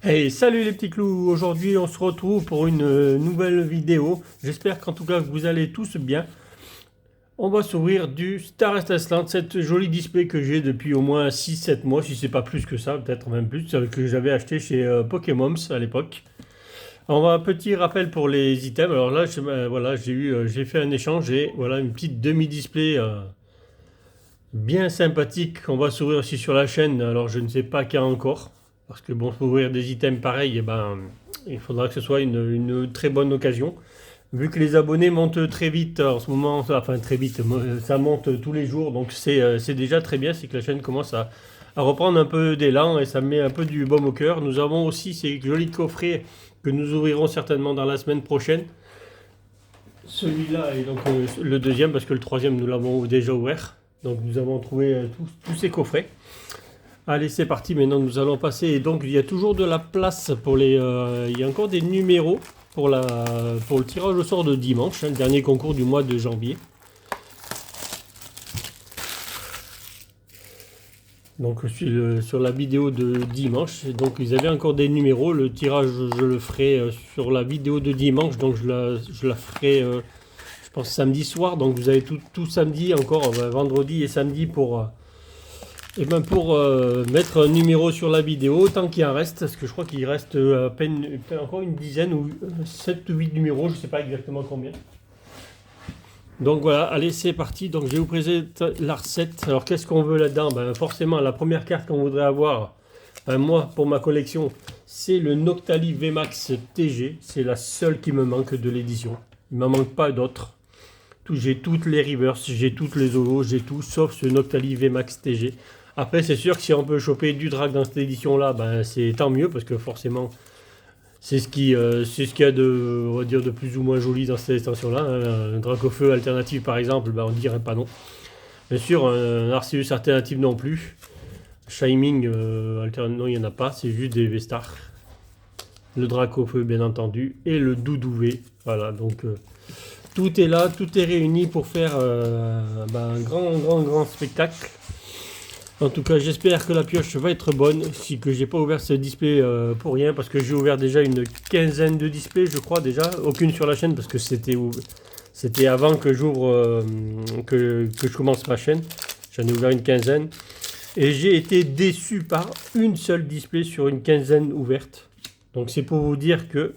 Hey, salut les petits clous! Aujourd'hui, on se retrouve pour une nouvelle vidéo. J'espère qu'en tout cas, vous allez tous bien. On va s'ouvrir du Star Land, cette jolie display que j'ai depuis au moins 6-7 mois, si c'est pas plus que ça, peut-être même plus, que j'avais acheté chez Pokémon à l'époque. On va un petit rappel pour les items. Alors là, voilà, j'ai fait un échange et voilà une petite demi-display bien sympathique. On va s'ouvrir aussi sur la chaîne. Alors je ne sais pas quand encore. Parce que bon, pour ouvrir des items pareils, eh ben, il faudra que ce soit une très bonne occasion. Vu que les abonnés montent très vite en ce moment, enfin très vite, ça monte tous les jours, donc c'est déjà très bien, c'est que la chaîne commence à reprendre un peu d'élan et ça me met un peu du baume au cœur. Nous avons aussi ces jolis coffrets que nous ouvrirons certainement dans la semaine prochaine. Celui-là est donc le deuxième parce que le troisième nous l'avons déjà ouvert. Donc nous avons trouvé tous ces coffrets. Allez, c'est parti. Maintenant, nous allons passer. Et donc, il y a toujours de la place pour les. Il y a encore des numéros pour le tirage au sort de dimanche, hein, le dernier concours du mois de janvier. Donc, je suis sur la vidéo de dimanche. Et donc, ils avaient encore des numéros. Le tirage, je le ferai sur la vidéo de dimanche. Donc, je la ferai, je pense, samedi soir. Donc, vous avez tout samedi encore, vendredi et samedi et ben pour mettre un numéro sur la vidéo, tant qu'il en reste, parce que je crois qu'il reste à peine encore une dizaine ou 7 ou 8 numéros, je ne sais pas exactement combien. Donc voilà, allez c'est parti, donc je vais vous présenter la recette. Alors qu'est-ce qu'on veut là-dedans? Ben, forcément la première carte qu'on voudrait avoir, ben, moi pour ma collection, c'est le Noctali VMAX TG, c'est la seule qui me manque de l'édition, il ne m'en manque pas d'autres. J'ai toutes les reverse, j'ai toutes les holos, j'ai tout sauf ce Noctali VMAX TG. Après, c'est sûr que si on peut choper du drag dans cette édition-là, ben, c'est tant mieux parce que forcément, c'est ce qu'il y a de, on va dire, de plus ou moins joli dans cette extension-là. Un drag au feu alternatif, par exemple, ben, on dirait pas non. Bien sûr, un Arceus alternatif non plus. Shining, non, il n'y en a pas, c'est juste des V-Stars. Le drac au feu, bien entendu, et le Doudou V. Voilà, donc tout est là, tout est réuni pour faire ben, un grand spectacle. En tout cas, j'espère que la pioche va être bonne. Si que j'ai pas ouvert ce display pour rien, parce que j'ai ouvert déjà une quinzaine de displays, je crois déjà. Aucune sur la chaîne parce que c'était avant que j'ouvre, que je commence ma chaîne. J'en ai ouvert une quinzaine. Et j'ai été déçu par une seule display sur une quinzaine ouverte. Donc c'est pour vous dire que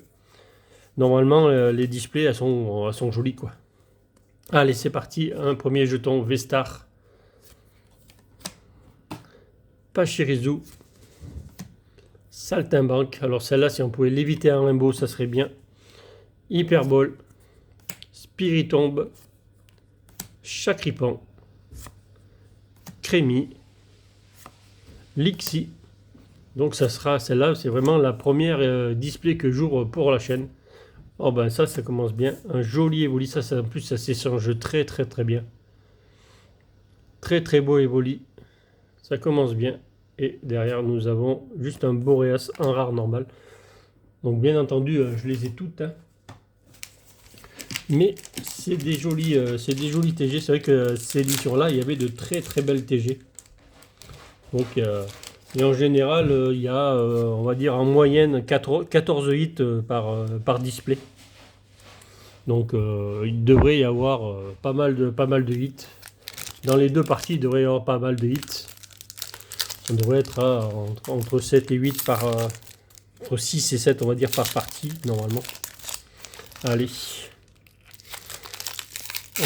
normalement les displays elles sont jolies quoi. Allez, c'est parti. Un premier jeton V-Star. Pachirisu, Saltimbanque. Alors celle-là, si on pouvait l'éviter en limbo, ça serait bien. Hyperball, Spiritombe, Chacripan, Crémy, Lixi. Donc ça sera celle-là, c'est vraiment la première display que j'ouvre pour la chaîne. Oh ben ça commence bien. Un joli Evoli, ça en plus ça s'échange très bien. Très beau Evoli. Ça commence bien. Et derrière, nous avons juste un Boreas, un rare normal. Donc bien entendu, je les ai toutes. Hein. Mais c'est des jolis TG. C'est vrai que cette édition-là, il y avait de très belles TG. Donc, et en général, il y a, on va dire, en moyenne 14 hits par display. Donc, il devrait y avoir pas mal de hits. Dans les deux parties, il devrait y avoir pas mal de hits. On devrait être entre 7 et 8 entre 6 et 7 on va dire par partie normalement. Allez.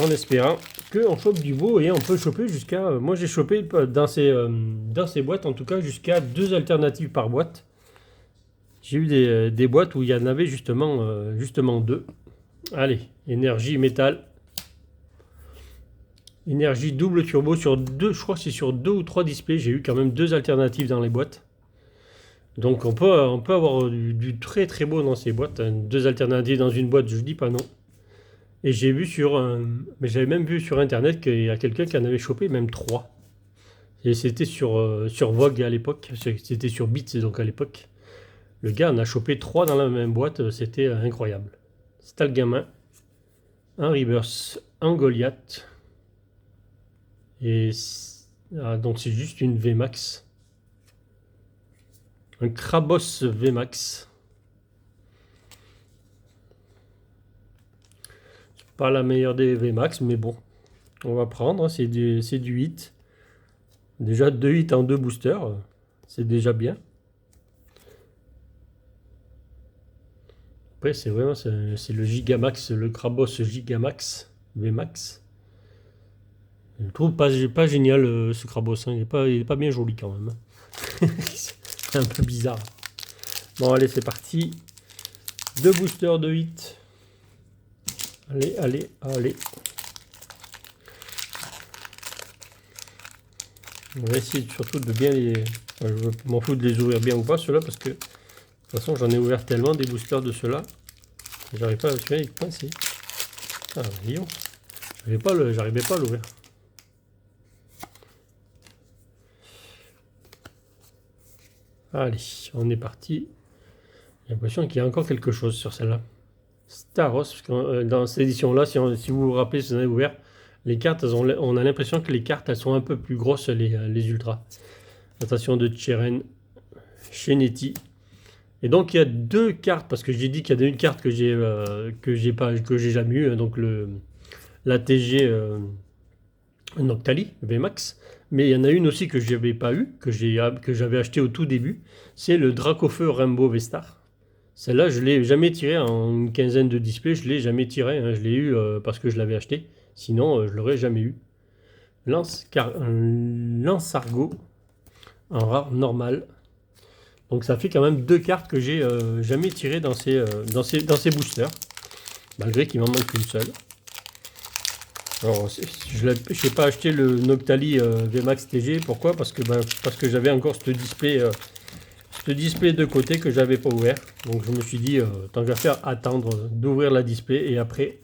En espérant qu'on chope du beau et on peut choper jusqu'à... moi j'ai chopé dans ces boîtes en tout cas jusqu'à 2 alternatives par boîte. J'ai eu des boîtes où il y en avait justement 2. Allez, énergie métal. Énergie double turbo sur 2, je crois que c'est sur 2 ou 3 displays. J'ai eu quand même 2 alternatives dans les boîtes. Donc on peut avoir du très beau dans ces boîtes. 2 alternatives dans une boîte, je dis pas non. Et j'ai vu mais j'avais même vu sur internet qu'il y a quelqu'un qui en avait chopé même 3. Et c'était sur Vogue à l'époque. C'était sur Beats donc à l'époque. Le gars en a chopé 3 dans la même boîte. C'était incroyable. Stalgamin. Un Reverse. Un Goliath. Et donc c'est juste une VMAX. Un Krabos VMAX. Pas la meilleure des VMAX, mais bon, on va prendre, hein, c'est du 8. Déjà 2 hits en 2 boosters, c'est déjà bien. Après, c'est vraiment c'est le Gigamax, le Krabos Gigamax VMAX. Je trouve pas génial ce Krabos, hein. Il est pas bien joli quand même. C'est un peu bizarre. Bon, allez, c'est parti. 2 boosters de 8. Allez, allez, allez. On va essayer surtout de bien les... Enfin, je m'en fous de les ouvrir bien ou pas, ceux-là, parce que de toute façon, j'en ai ouvert tellement des boosters de ceux-là. J'arrive pas à... Tu vois, il est coincé. Ah, voyons. J'arrivais pas à l'ouvrir. Allez, on est parti. J'ai l'impression qu'il y a encore quelque chose sur celle-là. Staros, parce que dans cette édition-là, si vous vous rappelez, si vous en avez ouvert, les cartes, on a l'impression que les cartes, elles sont un peu plus grosses, les ultras. Attention de Cheren, Shenetti. Et donc il y a 2 cartes, parce que j'ai dit qu'il y a une carte que j'ai jamais eu, hein, donc l'ATG Noctali, VMAX. Mais il y en a une aussi que je n'avais pas eu, que j'avais acheté au tout début. C'est le Dracofeu Rainbow Vestar. Celle-là, je ne l'ai jamais tirée en une quinzaine de displays. Je ne l'ai jamais tirée, hein. Je l'ai eu parce que je l'avais acheté. Sinon, je ne l'aurais jamais eu. Lance Argo en rare normal. Donc ça fait quand même 2 cartes que j'ai jamais tirées dans ces boosters. Malgré qu'il m'en manque une seule. Alors, je n'ai pas acheté le Noctali VMAX TG. Pourquoi? Parce que j'avais encore ce display de côté que j'avais pas ouvert. Donc je me suis dit, tant qu'à faire, attendre d'ouvrir la display. Et après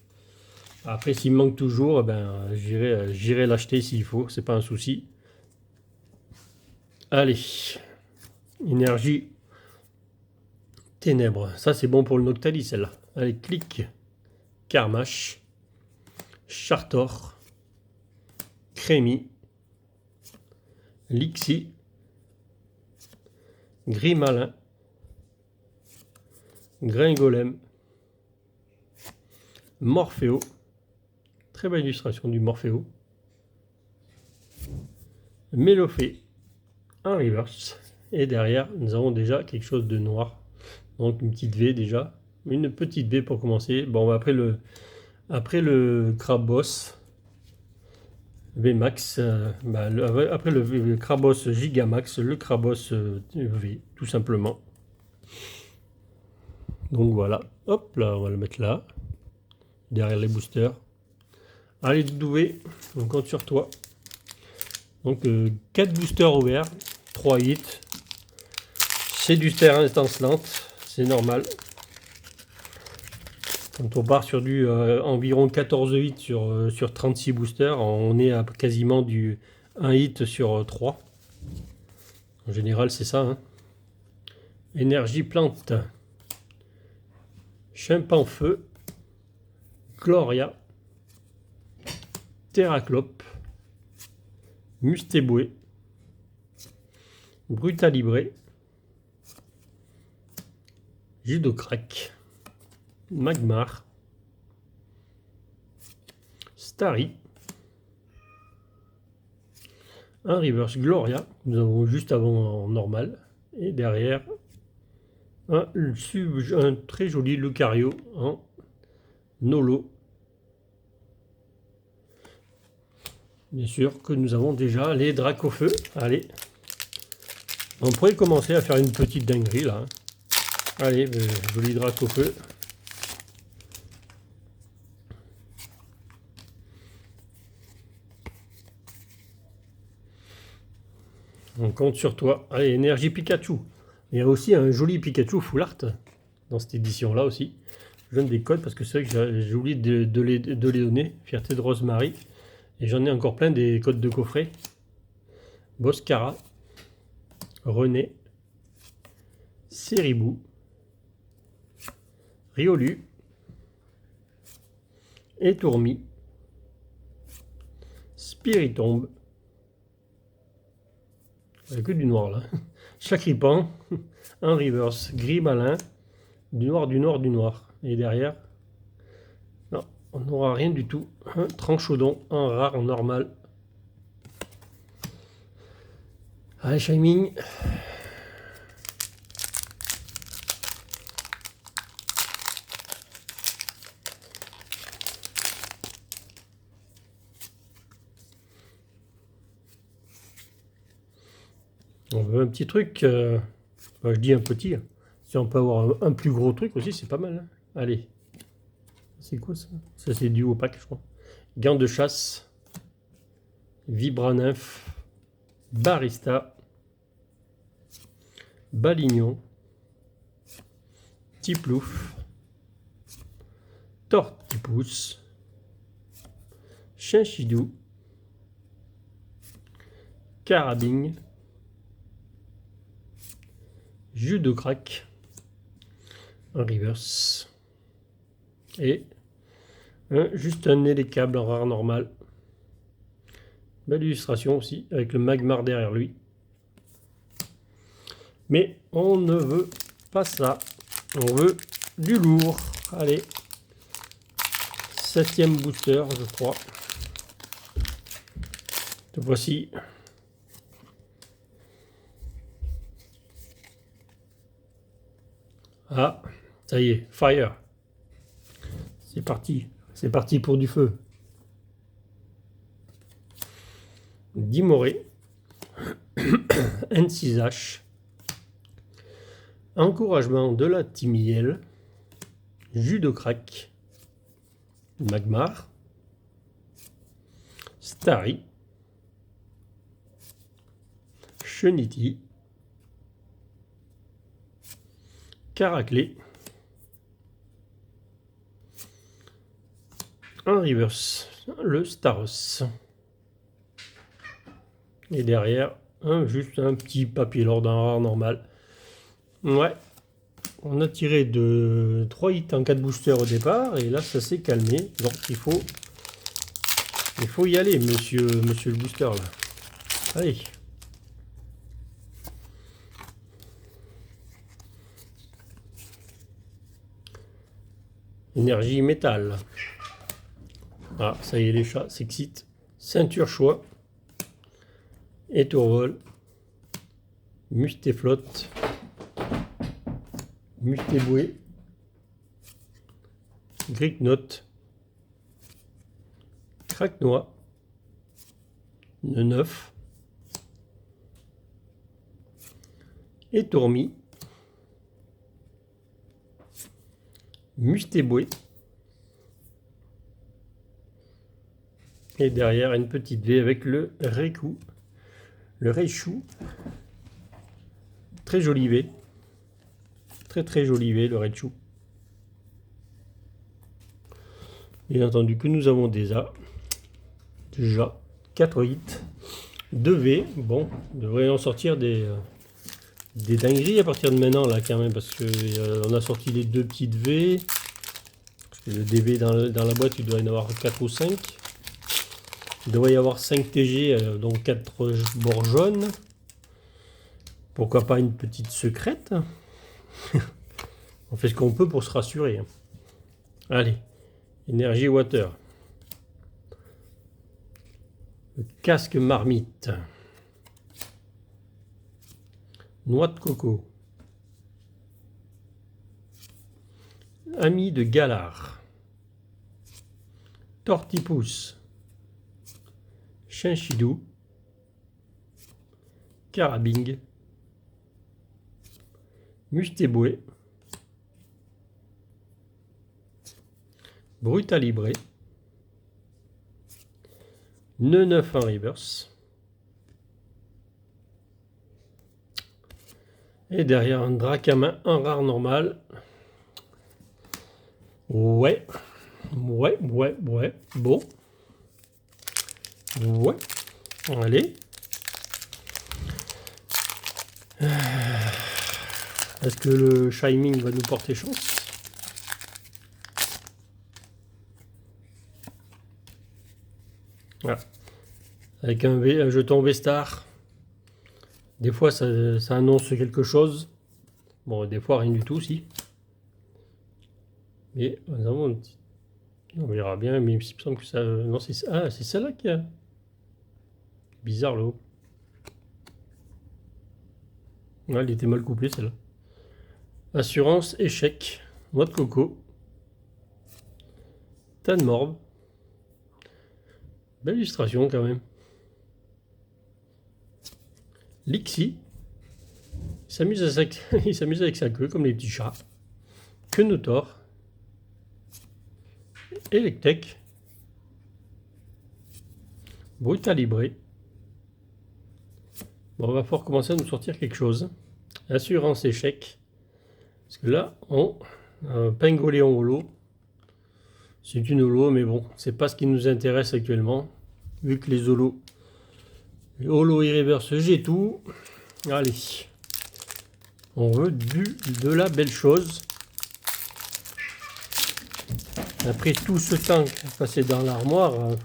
s'il me manque toujours, j'irai l'acheter s'il faut. C'est pas un souci. Allez. Énergie ténèbres. Ça, c'est bon pour le Noctali, celle-là. Allez, clic. Karmash. Chartor. Crémy. Lixi. Gris Malin. Gringolem. Morpheo. Très belle illustration du Morpheo. Mélophée. Un reverse. Et derrière, nous avons déjà quelque chose de noir. Donc une petite V déjà. Une petite V pour commencer. Bon, après le Krabos VMAX, après le Krabos Gigamax, le Krabos V, tout simplement. Donc voilà. Hop là, on va le mettre là. Derrière les boosters. Allez, Doudoué, on compte sur toi. Donc 4 boosters ouverts, 3 hits. C'est du terrain étincelante, c'est normal. Quand on part sur du environ 14 hits sur 36 boosters, on est à quasiment du 1 hit sur 3. En général, c'est ça. Hein. Énergie plante. Chimpanfeu. Gloria. Terraclope. Mustéboué. Brutalibré. Judocrac. Magmar. Starry. Un reverse Gloria, nous avons juste avant en normal. Et derrière, un très joli Lucario en Nolo. Bien sûr que nous avons déjà les Dracofeu. Allez, on pourrait commencer à faire une petite dinguerie là. Hein. Allez, joli Dracofeu. On compte sur toi. Allez, énergie Pikachu. Il y a aussi un joli Pikachu full art dans cette édition là aussi. Je donne des codes parce que c'est vrai que j'ai oublié de les donner. Fierté de Rosemary. Et j'en ai encore plein des codes de coffret. Boscara. René. Seribou. Riolu. Étourmi. Spiritombe. Il n'y a que du noir là. Chacripan. un reverse, gris malin, du noir, du noir, du noir. Et derrière, non, on n'aura rien du tout. Un tranchaudon, un rare normal. Allez, Shining. On veut un petit truc. Je dis un petit. Si on peut avoir un plus gros truc aussi, c'est pas mal. Hein. Allez. C'est quoi ça? Ça, c'est du opaque, je crois. Gants de chasse. Vibra-nymph. Barista. Balignon. Tiplouf. Tortipousse. Chinchidou. Carabine. Jus de crack, un reverse et juste un élécable en rare normal. Belle illustration aussi avec le Magmar derrière lui. Mais on ne veut pas ça, on veut du lourd. Allez, 7e booster je crois. Cette fois-ci. Ah, ça y est, fire. C'est parti pour du feu. Dimoré, N6H, encouragement de la Timiel, jus de crack, Magmar, Starry, Chenity, Caraclé, un reverse, le Staros. Et derrière, juste un petit papier lord d'un rare normal. Ouais, on a tiré de 3 hits en 4 boosters au départ, et là ça s'est calmé. Donc il faut y aller, monsieur le booster là. Allez. Énergie métal. Ah, ça y est, les chats s'excitent. Ceinture choix. Étourvol. Mustéflotte. Mustéboué. Gricknote. Craquenois. Neuf. Étourmi. Mustéboué. Et derrière une petite V avec le Reikou. Le Reichou. Très joli V. Très joli V, le Reichou. Bien entendu que nous avons déjà 4 hits. 2 V. Bon, on devrait en sortir des dingueries à partir de maintenant là quand même, parce que on a sorti les 2 petites V. Parce que le DV dans la boîte il doit y en avoir 4 ou 5. Il doit y avoir 5 TG, donc 4 bords jaunes. Pourquoi pas une petite secrète? On fait ce qu'on peut pour se rassurer. Allez, énergie water. Le casque marmite. Noix de coco. Ami de Galard. Tortipousse. Chinchidou. Carabing. Mustéboué. Brutalibré. Neuf en reverse. Et derrière un Dracama, un rare normal. Ouais. Bon. Ouais. Allez. Est-ce que le Shining va nous porter chance? Voilà. Avec un jeton V-Star. Des fois, ça annonce quelque chose. Bon, des fois rien du tout aussi. Mais nous avons un petit... On verra bien, mais il me semble que ça... Non, c'est ah, c'est celle-là qui a... Bizarre là-haut. Ouais, elle était mal couplée celle-là. Assurance, échec, noix de coco, tan morve. Belle illustration quand même. Lixi. Il s'amuse avec sa queue comme les petits chats. Quenotor. Electek. Brutalibré. Bon, on va pouvoir commencer à nous sortir quelque chose. Assurance échec. Parce que là, on a un Pingoléon holo. C'est une holo, mais bon, c'est pas ce qui nous intéresse actuellement. Vu que les holos, holo et reverse, j'ai tout. Allez. On veut de la belle chose. Après tout ce temps passé dans l'armoire, il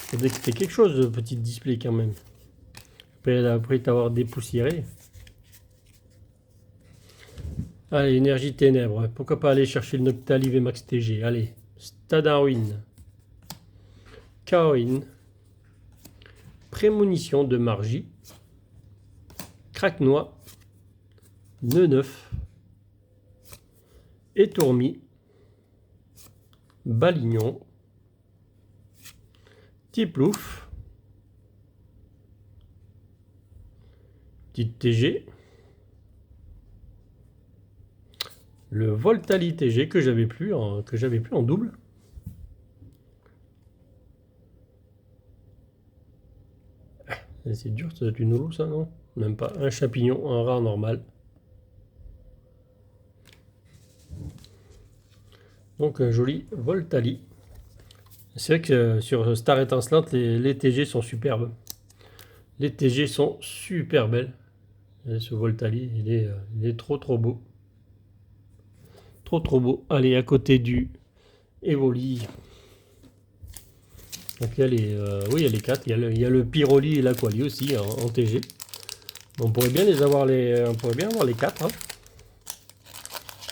faudrait que c'était quelque chose, de petit display quand même. Après t'avoir dépoussiéré. Allez, énergie ténèbres. Pourquoi pas aller chercher le Noctali VMAX TG. Allez, Stade en ruine. Kaoin. Prémonition de Margie. Craque-noix. Nœud neuf. Étourmi. Balignon. Tiplouf. Petite TG. Le Voltali TG que j'avais plus en double. C'est dur, ça doit être une holo ça, non? Même pas. Un champignon, un rare normal. Donc un joli Voltali. C'est vrai que sur Star Étincelante, les TG sont superbes. Les TG sont super belles. Et ce Voltali, il est trop beau. Trop beau. Allez, à côté du Evoli. Donc il y a les, oui, il y a les 4. Il y a le Pyroli et l'Aquali aussi en TG. On pourrait bien avoir les 4. Hein.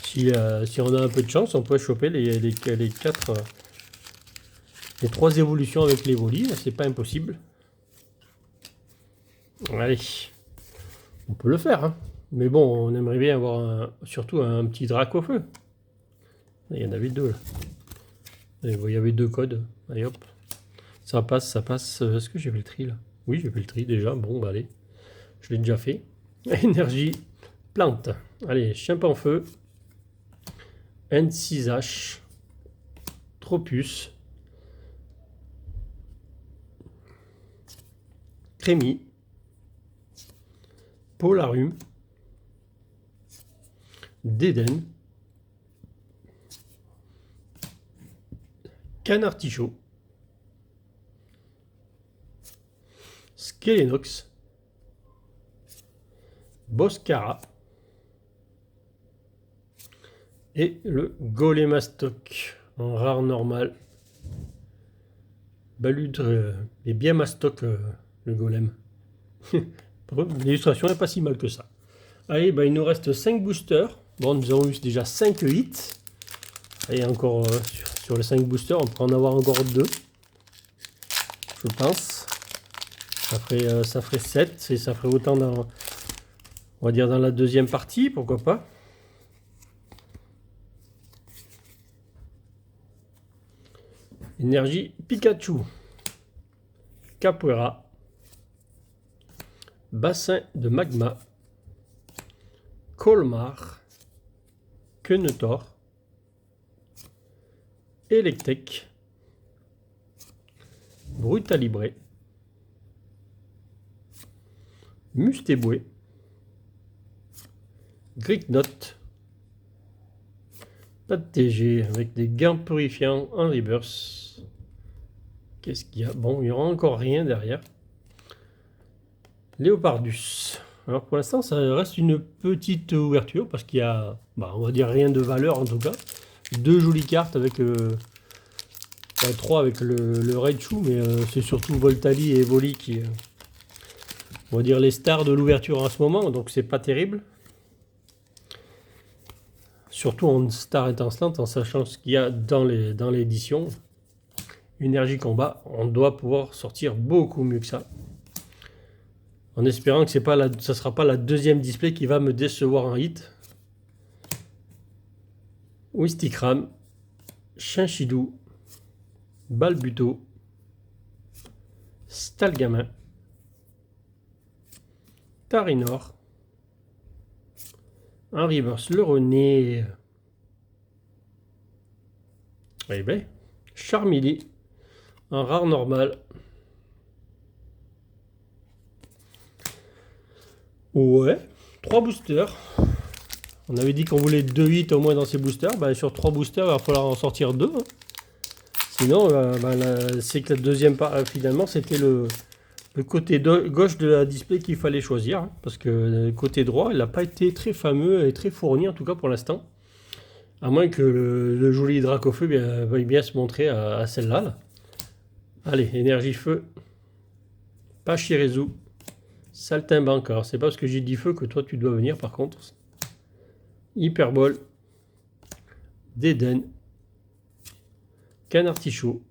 Si on a un peu de chance, on pourrait choper les 4, les 3 évolutions avec l'Evoli. C'est pas impossible. Allez, on peut le faire. Hein. Mais bon, on aimerait bien avoir surtout un petit drac au feu. Il y en avait 2 là. Il y avait 2 codes. Allez hop. Ça passe. Est-ce que j'ai fait le tri là? Oui, j'ai fait le tri déjà. Bon, bah allez. Je l'ai déjà fait. Énergie, plante. Allez, Chimpanfeu. N6H. Tropus. Crémy. Polarium. Déden. Canartichaud. Skelenox. Boscara. Et le Golémastoc en rare normal. Baludre est bien mastoc le golem. L'illustration n'est pas si mal que ça. Allez, bah, il nous reste 5 boosters. Bon, nous avons eu déjà 5 hits. Et encore sur les 5 boosters, on pourrait en avoir encore 2. Je pense. Ça ferait 7 et ça ferait autant dans, on va dire dans la deuxième partie, pourquoi pas. Énergie Pikachu. Capoeira. Bassin de magma. Colmar. Quenotor. Electek. Brutalibré. Mustéboué. Gricknot. Pas de TG avec des gants purifiants en reverse. Qu'est-ce qu'il y a? Bon, il n'y aura encore rien derrière. Léopardus. Alors pour l'instant, ça reste une petite ouverture parce qu'il y a, on va dire rien de valeur en tout cas. 2 jolies cartes avec 3 avec le Raichu, mais c'est surtout Voltali et Evoli qui, on va dire les stars de l'ouverture en ce moment, donc c'est pas terrible. surtout en star étincelante, en sachant ce qu'il y a dans l'édition. Énergie combat, on doit pouvoir sortir beaucoup mieux que ça. En espérant que ça ne sera pas la deuxième display qui va me décevoir en hit. Wistikram, Chinchidou, Balbuto, Stalgamin, Tarinor, un reverse le René, eh ben, Charmilly, un rare normal. Ouais, 3 boosters. On avait dit qu'on voulait 2 hits au moins dans ces boosters. Bah, sur 3 boosters, il va falloir en sortir 2. Hein. Sinon, c'est que la deuxième part, finalement, c'était le côté gauche de la display qu'il fallait choisir. Hein, parce que le côté droit, il n'a pas été très fameux et très fourni, en tout cas pour l'instant. À moins que le joli Dracofeu veuille bien se montrer à celle-là. Là. Allez, énergie feu. Pachirisu. Saltimbanque. Alors, c'est pas parce que j'ai dit feu que toi tu dois venir par contre. Hyperbole. Déden. Canartichaud.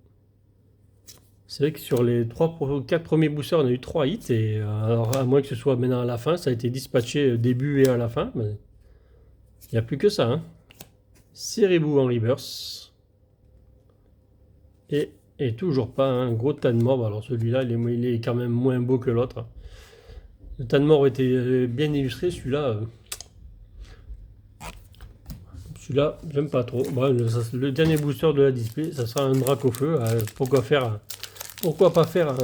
C'est vrai que sur les 4 premiers boosters, on a eu 3 hits. Et alors, à moins que ce soit maintenant à la fin, ça a été dispatché au début et à la fin. Mais il n'y a plus que ça. Hein. Cerebou en reverse. Et toujours pas un gros tas de mort. Alors celui-là, il est quand même moins beau que l'autre. Le tas de mort était bien illustré. Celui-là, j'aime pas trop. Bon, le dernier booster de la display, ça sera un Dracofeu. Pourquoi pas faire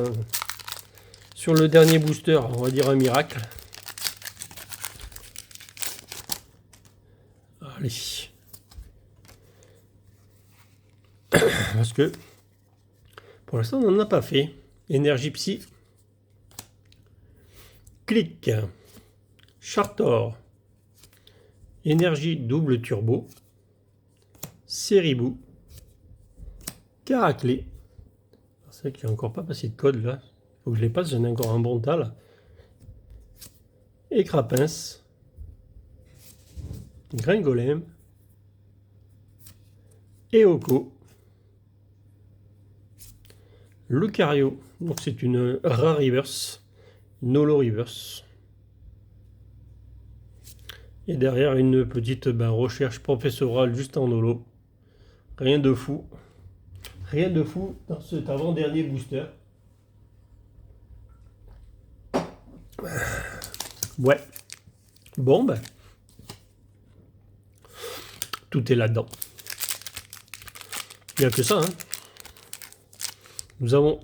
sur le dernier booster, on va dire un miracle. Allez. Parce que pour l'instant, on n'en a pas fait. Énergie Psy. Clic. Chartor. Énergie double turbo. Ceribou. Caraclé. C'est vrai qu'il n'y a encore pas passé de code là. Il faut que je les passe, j'en ai encore un bon tas là. Et Crapince. Gringolem. Eoko. Lucario, donc c'est une rare reverse, Nolo reverse. Et derrière une petite recherche professorale juste en Nolo. Rien de fou. Rien de fou dans cet avant-dernier booster. Ouais. Bon, tout est là-dedans. Il n'y a que ça, hein. Nous avons,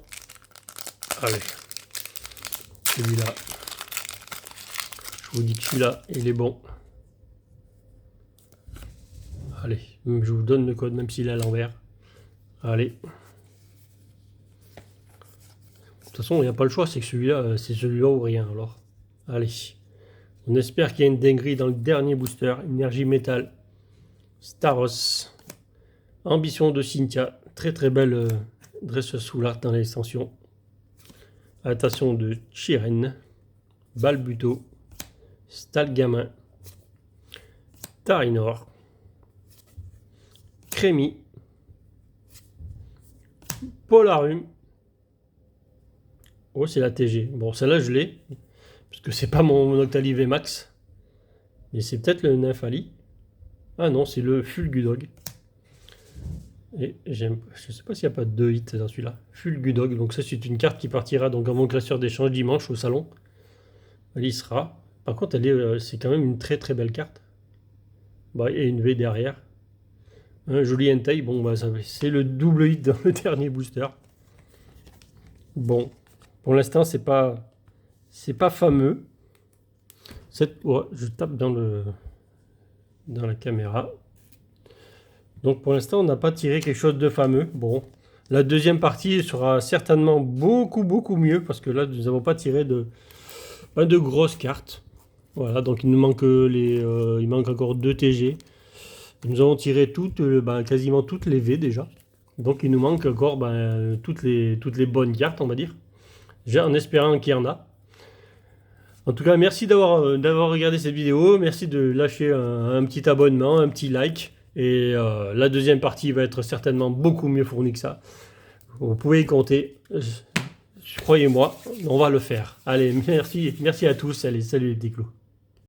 allez, celui-là, je vous dis que celui-là, il est bon. Allez, je vous donne le code, même s'il est à l'envers. Allez. De toute façon, il n'y a pas le choix, c'est que celui-là, c'est celui-là ou rien, alors. Allez. On espère qu'il y a une dinguerie dans le dernier booster. Énergie métal. Staros. Ambition de Cynthia. Très très belle... dresseuse sous l'art dans l'extension. Adaptation de Chiren, Balbuto, Stalgamin, Tarinor, Crémy, Polarum. Oh, c'est la TG. Bon, celle-là, je l'ai, parce que c'est pas mon Octali Max, mais c'est peut-être le Nymphali. Ah non, c'est le Fulgudog. Et je ne sais pas s'il n'y a pas 2 hits dans celui-là. Fulgudog, donc ça c'est une carte qui partira donc à mon classeur d'échange dimanche au salon. Elle y sera. Par contre, c'est quand même une très très belle carte. Et une V derrière. Un joli Entei, bon c'est le double hit dans le dernier booster. Bon, pour l'instant c'est pas fameux. Je tape dans la caméra. Donc pour l'instant, on n'a pas tiré quelque chose de fameux. Bon, la deuxième partie sera certainement beaucoup mieux parce que là, nous n'avons pas tiré de grosses cartes. Voilà, donc il nous manque il manque encore 2 TG. Nous avons tiré quasiment toutes les V déjà. Donc il nous manque encore toutes les bonnes cartes, on va dire. En espérant qu'il y en a. En tout cas, merci d'avoir regardé cette vidéo. Merci de lâcher un petit abonnement, un petit like. Et la deuxième partie va être certainement beaucoup mieux fournie que ça. Vous pouvez y compter. Croyez-moi, on va le faire. Allez, merci à tous. Allez, salut les petits clous.